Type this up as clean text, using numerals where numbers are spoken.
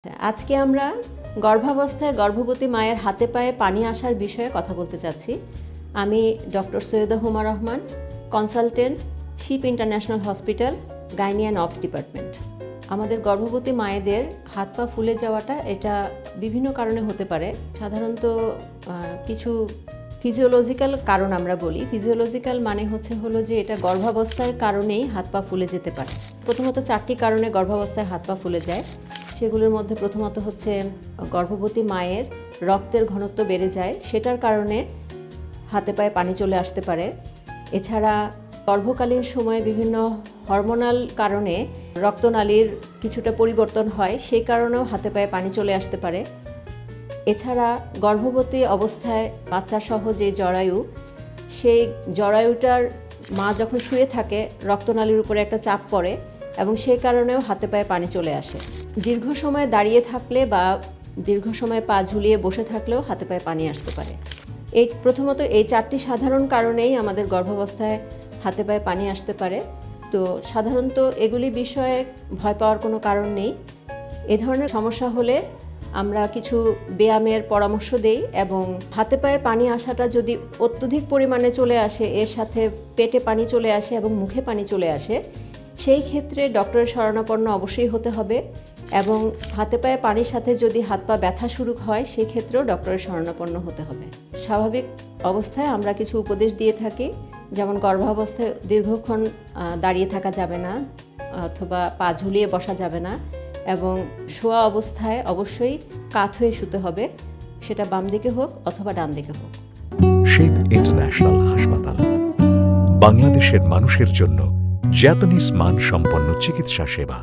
আজকে আমরা গর্ভাবস্থায় গর্ভবতী মায়ের হাতে পায়ে পানি আসার বিষয়ে কথা বলতে চাচ্ছি। আমি doctor Syeda Huma Rahman, consultant, Ship International Hospital, gynae and obs department. আমাদের গর্ভবতী মায়েদের হাত পা ফুলে যাওয়াটা এটা বিভিন্ন কারণে হতে পারে। সাধারণত কিছু ফিজিওলজিক্যাল কারণ আমরা বলি। ফিজিওলজিক্যাল মানে হলো যে এটা গর্ভাবস্থার কারণেই হাত পা ফুলে যেতে পারে। প্রথমত 4টি কারণে গর্ভাবস্থায় হাত পা ফুলে যায়। সেগুলোর মধ্যে প্রথমত হচ্ছে গর্ভবতী মায়ের রক্তের ঘনত্ব বেড়ে যায়, সেটার কারণে হাতে পায়ে পানি চলে আসতে পারে। এছাড়া গর্ভকালীন সময়ে বিভিন্ন হরমোনাল কারণে রক্তনালীর কিছুটা পরিবর্তন হয়, সেই কারণেও হাতে পায়ে পানি চলে আসতে পারে। এছাড়া গর্ভবতী অবস্থায় বাচ্চাসহ যে জরায়ু, সেই জরায়ুটার মা যখন শুয়ে থাকে রক্তনালীর উপরে একটা চাপ পড়ে এবং সেই কারণেও হাতে পায়ে পানি চলে আসে। দীর্ঘ সময় দাঁড়িয়ে থাকলে বা দীর্ঘ সময় পা ঝুলিয়ে বসে থাকলেও হাতে পায়ে পানি আসতে পারে। প্রথমত এই 4টি সাধারণ কারণেই আমাদের গর্ভাবস্থায় হাতে পায়ে পানি আসতে পারে। তো সাধারণত এগুলি বিষয়ে ভয় পাওয়ার কোনো কারণ নেই। এ ধরনের সমস্যা হলে আমরা কিছু ব্যায়ামের পরামর্শ দেই এবং হাতে পায়ে পানি আসাটা যদি অত্যধিক পরিমাণে চলে আসে, এর সাথে পেটে পানি চলে আসে এবং মুখে পানি চলে আসে, সেই ক্ষেত্রে ডক্টরের শরণাপন্ন অবশ্যই হতে হবে। এবং হাতে পায়ে পানির সাথে যদি হাত পা ব্যথা শুরু হয়, সেই ক্ষেত্রেও ডক্টরের শরণাপন্ন হতে হবে। স্বাভাবিক অবস্থায় আমরা কিছু উপদেশ দিয়ে থাকি, যেমন গর্ভাবস্থায় দীর্ঘক্ষণ দাঁড়িয়ে থাকা যাবে না অথবা পা ঝুলিয়ে বসা যাবে না এবং শোয়া অবস্থায় অবশ্যই কাত হয়ে শুতে হবে, সেটা বাম দিকে হোক অথবা ডান দিকে হোক। শিপ ইন্টারন্যাশনাল হাসপাতাল বাংলাদেশের মানুষের জন্য জাপানিজ মানসম্পন্ন চিকিৎসা সেবা।